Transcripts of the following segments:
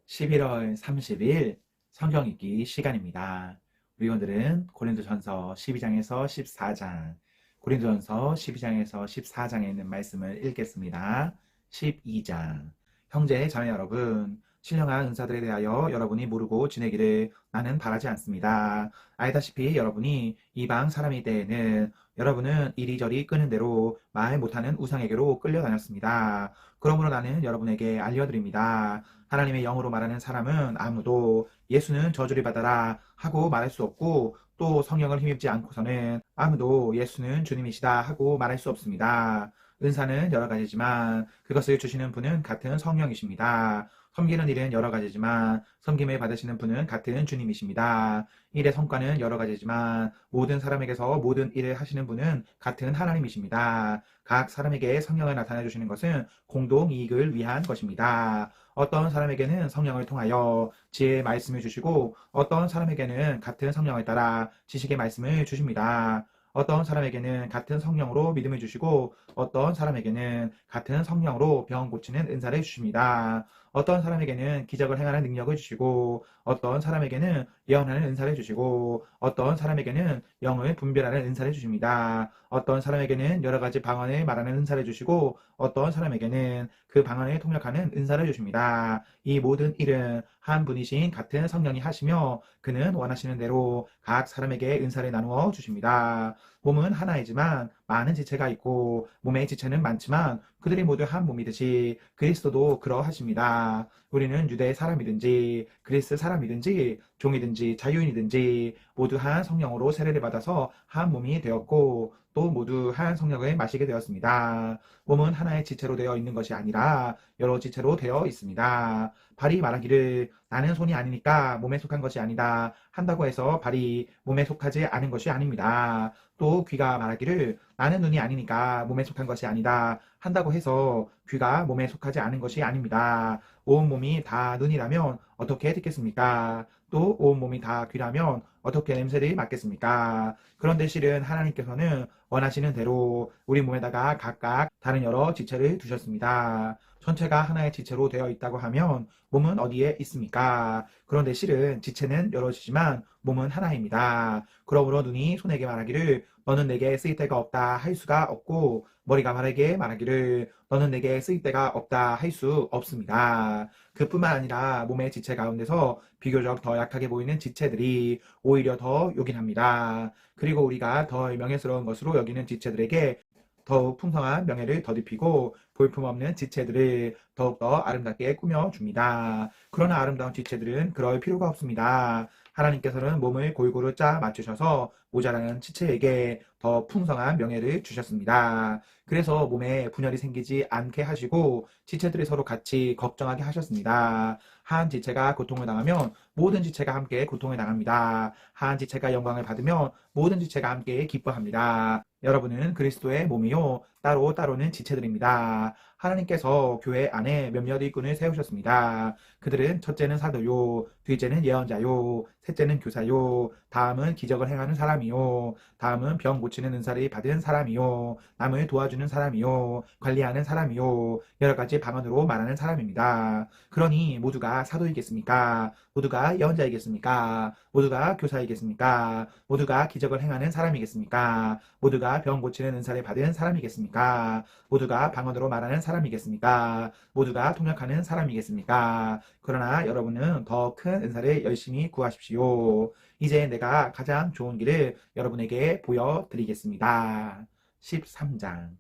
11월 30일 성경 읽기 시간입니다. 우리 오늘은 고린도전서 12장에서 14장, 고린도전서 12장에서 14장에 있는 말씀을 읽겠습니다. 12장. 형제 자매 여러분, 신령한 은사들에 대하여 여러분이 모르고 지내기를 나는 바라지 않습니다. 알다시피 여러분이 이방 사람일 때에는 여러분은 이리저리 끄는 대로 말 못하는 우상에게로 끌려다녔습니다. 그러므로 나는 여러분에게 알려드립니다. 하나님의 영으로 말하는 사람은 아무도 예수는 저주를 받아라 하고 말할 수 없고, 또 성령을 힘입지 않고서는 아무도 예수는 주님이시다 하고 말할 수 없습니다. 은사는 여러 가지지만 그것을 주시는 분은 같은 성령이십니다. 섬기는 일은 여러 가지지만 섬김을 받으시는 분은 같은 주님이십니다. 일의 성과는 여러 가지지만 모든 사람에게서 모든 일을 하시는 분은 같은 하나님이십니다. 각 사람에게 성령을 나타내 주시는 것은 공동 이익을 위한 것입니다. 어떤 사람에게는 성령을 통하여 지혜의 말씀을 주시고, 어떤 사람에게는 같은 성령을 따라 지식의 말씀을 주십니다. 어떤 사람에게는 같은 성령으로 믿음을 주시고, 어떤 사람에게는 같은 성령으로 병 고치는 은사를 주십니다. 어떤 사람에게는 기적을 행하는 능력을 주시고, 어떤 사람에게는 예언하는 은사를 주시고, 어떤 사람에게는 영을 분별하는 은사를 주십니다. 어떤 사람에게는 여러 가지 방언을 말하는 은사를 주시고, 어떤 사람에게는 그 방언을 통역하는 은사를 주십니다. 이 모든 일은 한 분이신 같은 성령이 하시며, 그는 원하시는 대로 각 사람에게 은사를 나누어 주십니다. 몸은 하나이지만 많은 지체가 있고, 몸의 지체는 많지만 그들이 모두 한 몸이듯이 그리스도도 그러하십니다. 우리는 유대 사람이든지 그리스 사람이든지 종이든지 자유인이든지 모두 한 성령으로 세례를 받아서 한 몸이 되었고, 또 모두 한 성령을 마시게 되었습니다. 몸은 하나의 지체로 되어 있는 것이 아니라 여러 지체로 되어 있습니다. 발이 말하기를 나는 손이 아니니까 몸에 속한 것이 아니다 한다고 해서 발이 몸에 속하지 않은 것이 아닙니다. 또 귀가 말하기를 나는 눈이 아니니까 몸에 속한 것이 아니다 한다고 해서 귀가 몸에 속하지 않은 것이 아닙니다. 온 몸이 다 눈이라면 어떻게 듣겠습니까? 또 온 몸이 다 귀라면 어떻게 냄새를 맡겠습니까? 그런데 실은 하나님께서는 원하시는 대로 우리 몸에다가 각각 다른 여러 지체를 두셨습니다. 전체가 하나의 지체로 되어 있다고 하면 몸은 어디에 있습니까? 그런데 실은 지체는 여럿이지만 몸은 하나입니다. 그러므로 눈이 손에게 말하기를 너는 내게 쓰일 데가 없다 할 수가 없고, 머리가 발에게 말하기를 너는 내게 쓰일 데가 없다 할 수 없습니다. 그뿐만 아니라 몸의 지체 가운데서 비교적 더 약하게 보이는 지체들이 오히려 더 요긴합니다. 그리고 우리가 더 명예스러운 것으로 여기는 지체들에게 더욱 풍성한 명예를 더입히고, 볼품없는 지체들을 더욱더 아름답게 꾸며줍니다. 그러나 아름다운 지체들은 그럴 필요가 없습니다. 하나님께서는 몸을 골고루 짜 맞추셔서 모자라는 지체에게 더 풍성한 명예를 주셨습니다. 그래서 몸에 분열이 생기지 않게 하시고 지체들이 서로 같이 걱정하게 하셨습니다. 한 지체가 고통을 당하면 모든 지체가 함께 고통을 당합니다. 한 지체가 영광을 받으면 모든 지체가 함께 기뻐합니다. 여러분은 그리스도의 몸이요 따로는 지체들입니다. 하나님께서 교회 안에 몇몇 일꾼을 세우셨습니다. 그들은 첫째는 사도요, 둘째는 예언자요, 셋째는 교사요, 다음은 기적을 행하는 사람이요, 다음은 병 고치는 은사를 받은 사람이요, 남을 도와주는 사람이요, 관리하는 사람이요, 여러 가지 방언으로 말하는 사람입니다. 그러니 모두가 사도이겠습니까? 모두가 예언자이겠습니까? 모두가 교사이겠습니까? 모두가 기적을 행하는 사람이겠습니까? 모두가 병 고치는 은사를 받은 사람이겠습니까? 모두가 방언으로 말하는 사람이겠습니까? 모두가 통역하는 사람이겠습니까? 그러나 여러분은 더 큰 은사를 열심히 구하십시오. 이제 내가 가장 좋은 길을 여러분에게 보여드리겠습니다. 13장.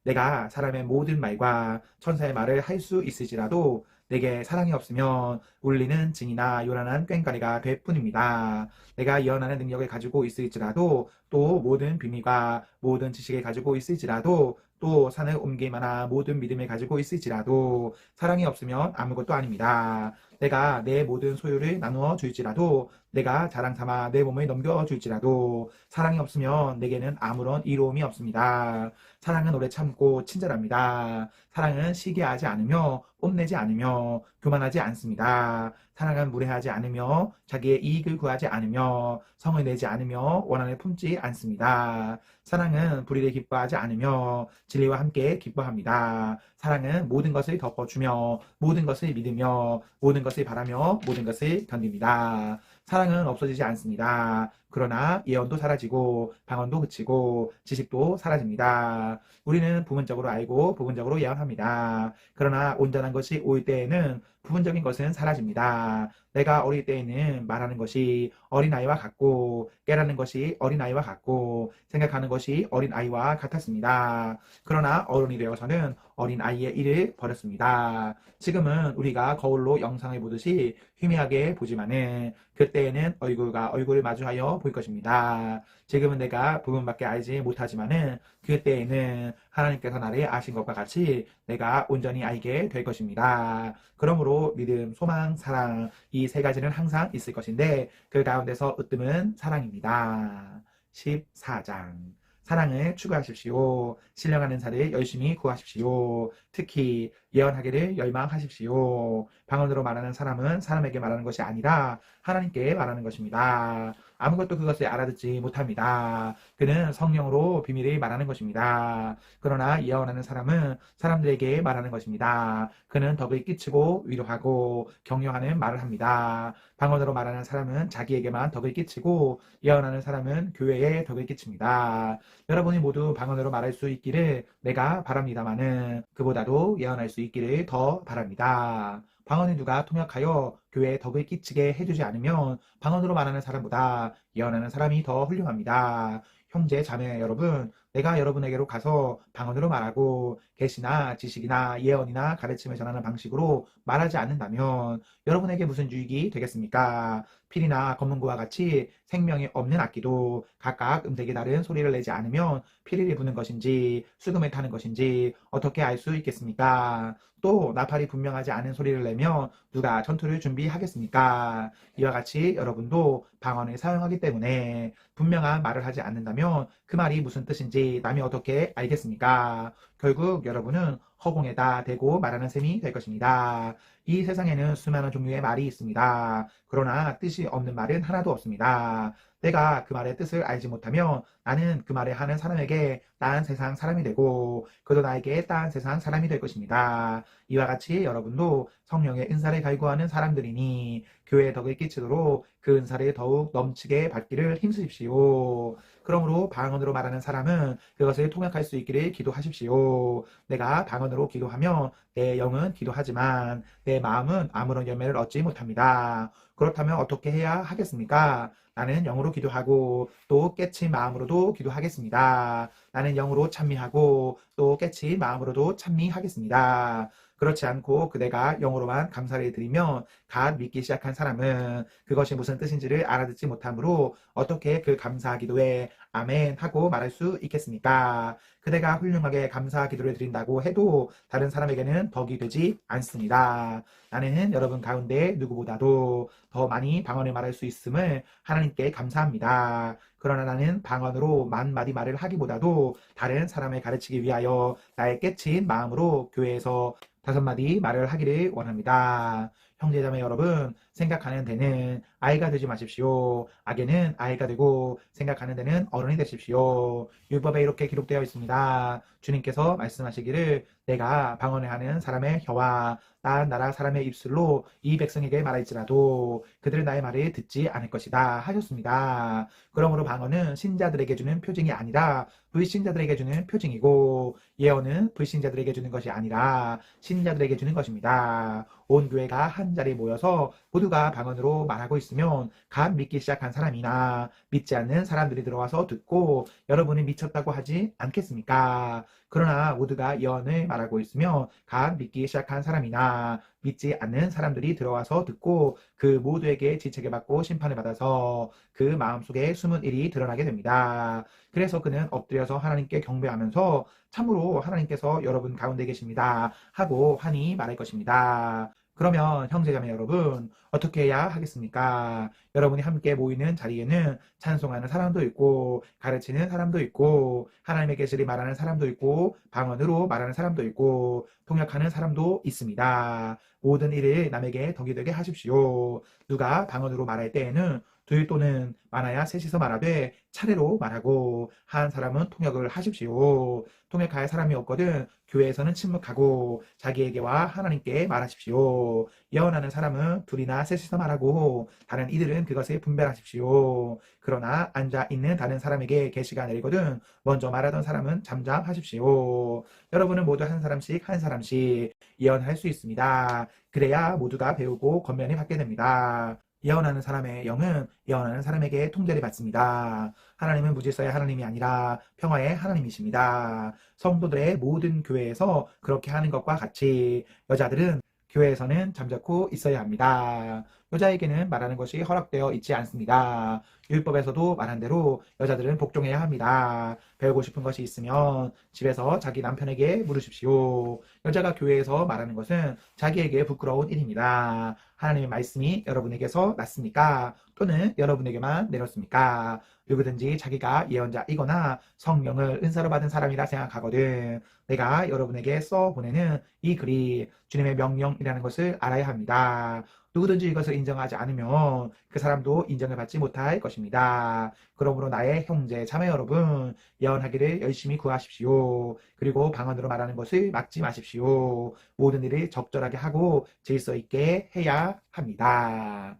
내가 사람의 모든 말과 천사의 말을 할 수 있을지라도 내게 사랑이 없으면 울리는 징이나 요란한 꽹과리가 될 뿐입니다. 내가 예언하는 능력을 가지고 있을지라도, 또 모든 비밀과 모든 지식을 가지고 있을지라도, 또 산을 옮길 만한 모든 믿음을 가지고 있을지라도 사랑이 없으면 아무것도 아닙니다. 내가 내 모든 소유를 나누어 줄지라도, 내가 자랑 삼아 내 몸을 넘겨 줄지라도 사랑이 없으면 내게는 아무런 이로움이 없습니다. 사랑은 오래 참고 친절합니다. 사랑은 시기하지 않으며 뽐내지 않으며 교만하지 않습니다. 사랑은 무례하지 않으며 자기의 이익을 구하지 않으며 성을 내지 않으며 원한을 품지 않습니다. 사랑은 불의를 기뻐하지 않으며 진리와 함께 기뻐합니다. 사랑은 모든 것을 덮어주며 모든 것을 믿으며 모든 것을 바라며 모든 것을 견딥니다. 사랑은 없어지지 않습니다. 그러나 예언도 사라지고 방언도 그치고 지식도 사라집니다. 우리는 부분적으로 알고 부분적으로 예언합니다. 그러나 온전한 것이 올 때에는 부분적인 것은 사라집니다. 내가 어릴 때에는 말하는 것이 어린아이와 같고 깨닫는 것이 어린아이와 같고 생각하는 것이 어린아이와 같았습니다. 그러나 어른이 되어서는 어린아이의 일을 버렸습니다. 지금은 우리가 거울로 영상을 보듯이 희미하게 보지만은 그때에는 얼굴과 얼굴을 마주하여 볼 것입니다. 지금은 내가 부분밖에 알지 못하지만은 그때에는 하나님께서 나를 아신 것과 같이 내가 온전히 알게 될 것입니다. 그러므로 믿음, 소망, 사랑 이 세 가지는 항상 있을 것인데 그 가운데서 으뜸은 사랑입니다. 14장 사랑을 추구하십시오. 신령한 은사를 열심히 구하십시오. 특히 예언하기를 열망하십시오. 방언으로 말하는 사람은 사람에게 말하는 것이 아니라 하나님께 말하는 것입니다. 아무것도 그것을 알아듣지 못합니다. 그는 성령으로 비밀을 말하는 것입니다. 그러나 예언하는 사람은 사람들에게 말하는 것입니다. 그는 덕을 끼치고 위로하고 격려하는 말을 합니다. 방언으로 말하는 사람은 자기에게만 덕을 끼치고 예언하는 사람은 교회에 덕을 끼칩니다. 여러분이 모두 방언으로 말할 수 있기를 내가 바랍니다마는 그보다도 예언할 수 있기를 더 바랍니다. 방언을 누가 통역하여 교회에 덕을 끼치게 해주지 않으면 방언으로 말하는 사람보다 예언하는 사람이 더 훌륭합니다. 형제, 자매 여러분, 내가 여러분에게로 가서 방언으로 말하고 계시나 지식이나 예언이나 가르침을 전하는 방식으로 말하지 않는다면 여러분에게 무슨 유익이 되겠습니까? 필이나 검문고와 같이 생명이 없는 악기도 각각 음색이 다른 소리를 내지 않으면 피리를 부는 것인지 수금을 타는 것인지 어떻게 알 수 있겠습니까? 또 나팔이 분명하지 않은 소리를 내며 누가 전투를 준비하겠습니까? 이와 같이 여러분도 방언을 사용하기 때문에 분명한 말을 하지 않는다면 그 말이 무슨 뜻인지 남이 어떻게 알겠습니까? 결국 여러분은 허공에다 대고 말하는 셈이 될 것입니다. 이 세상에는 수많은 종류의 말이 있습니다. 그러나 뜻이 없는 말은 하나도 없습니다. 내가 그 말의 뜻을 알지 못하면 나는 그 말을 하는 사람에게 딴 세상 사람이 되고 그도 나에게 딴 세상 사람이 될 것입니다. 이와 같이 여러분도 성령의 은사를 갈구하는 사람들이니 교회에 덕을 끼치도록 그 은사를 더욱 넘치게 받기를 힘쓰십시오. 그러므로 방언으로 말하는 사람은 그것을 통역할 수 있기를 기도하십시오. 내가 방언으로 기도하며 내 영은 기도하지만 내 마음은 아무런 열매를 얻지 못합니다. 그렇다면 어떻게 해야 하겠습니까? 나는 영으로 기도하고 또 깨친 마음으로도 기도하겠습니다. 나는 영으로 찬미하고 또 깨친 마음으로도 찬미하겠습니다. 그렇지 않고 그대가 영으로만 감사를 드리며 갓 믿기 시작한 사람은 그것이 무슨 뜻인지를 알아듣지 못하므로 어떻게 그 감사 기도에 아멘 하고 말할 수 있겠습니까? 그대가 훌륭하게 감사 기도를 드린다고 해도 다른 사람에게는 덕이 되지 않습니다. 나는 여러분 가운데 누구보다도 더 많이 방언을 말할 수 있음을 하나님께 감사합니다. 그러나 나는 방언으로 만 마디 말을 하기보다도 다른 사람을 가르치기 위하여 나의 깨친 마음으로 교회에서 5마디 말을 하기를 원합니다. 형제자매 여러분, 생각하는 데는 아이가 되지 마십시오. 악에는 아이가 되고 생각하는 데는 어른이 되십시오. 율법에 이렇게 기록되어 있습니다. 주님께서 말씀하시기를 내가 방언을 하는 사람의 혀와 딴 나라 사람의 입술로 이 백성에게 말할지라도 그들은 나의 말을 듣지 않을 것이다 하셨습니다. 그러므로 방언은 신자들에게 주는 표징이 아니라 불신자들에게 주는 표징이고 예언은 불신자들에게 주는 것이 아니라 신자들에게 주는 것입니다. 온 교회가 한 자리에 모여서 모두가 방언으로 말하고 있으면 갓 믿기 시작한 사람이나 믿지 않는 사람들이 들어와서 듣고 여러분이 미쳤다고 하지 않겠습니까? 그러나 모두가 예언을 말하고 있으며 갓 믿기 시작한 사람이나 믿지 않는 사람들이 들어와서 듣고 그 모두에게 지체게 받고 심판을 받아서 그 마음속에 숨은 일이 드러나게 됩니다. 그래서 그는 엎드려서 하나님께 경배하면서 참으로 하나님께서 여러분 가운데 계십니다 하고 환히 말할 것입니다. 그러면 형제자매 여러분, 어떻게 해야 하겠습니까? 여러분이 함께 모이는 자리에는 찬송하는 사람도 있고, 가르치는 사람도 있고, 하나님의 계시를 말하는 사람도 있고, 방언으로 말하는 사람도 있고, 통역하는 사람도 있습니다. 모든 일을 남에게 덕이 되게 하십시오. 누가 방언으로 말할 때에는 둘 또는 많아야 셋이서 말하되 차례로 말하고, 한 사람은 통역을 하십시오. 통역할 사람이 없거든 교회에서는 침묵하고 자기에게와 하나님께 말하십시오. 예언하는 사람은 둘이나 셋이서 말하고 다른 이들은 그것을 분별하십시오. 그러나 앉아 있는 다른 사람에게 계시가 내리거든 먼저 말하던 사람은 잠잠하십시오. 여러분은 모두 한 사람씩 한 사람씩 예언할 수 있습니다. 그래야 모두가 배우고 권면을 받게 됩니다. 예언하는 사람의 영은 예언하는 사람에게 통제를 받습니다. 하나님은 무질서의 하나님이 아니라 평화의 하나님이십니다. 성도들의 모든 교회에서 그렇게 하는 것과 같이 여자들은 교회에서는 잠자코 있어야 합니다. 여자에게는 말하는 것이 허락되어 있지 않습니다. 율법에서도 말한 대로 여자들은 복종해야 합니다. 배우고 싶은 것이 있으면 집에서 자기 남편에게 물으십시오. 여자가 교회에서 말하는 것은 자기에게 부끄러운 일입니다. 하나님의 말씀이 여러분에게서 났습니까? 또는 여러분에게만 내렸습니까? 누구든지 자기가 예언자이거나 성령을 은사로 받은 사람이라 생각하거든 내가 여러분에게 써보내는 이 글이 주님의 명령이라는 것을 알아야 합니다. 누구든지 이것을 인정하지 않으면 그 사람도 인정을 받지 못할 것입니다. 그러므로 나의 형제, 자매 여러분, 예언하기를 열심히 구하십시오. 그리고 방언으로 말하는 것을 막지 마십시오. 모든 일을 적절하게 하고 질서 있게 해야 합니다.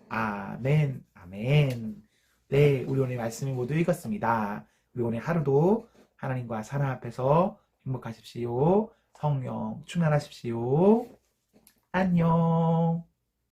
아멘, 아멘. 네, 우리 오늘 말씀을 모두 읽었습니다. 우리 오늘 하루도 하나님과 사랑 앞에서 행복하십시오. 성령 충만하십시오. 안녕.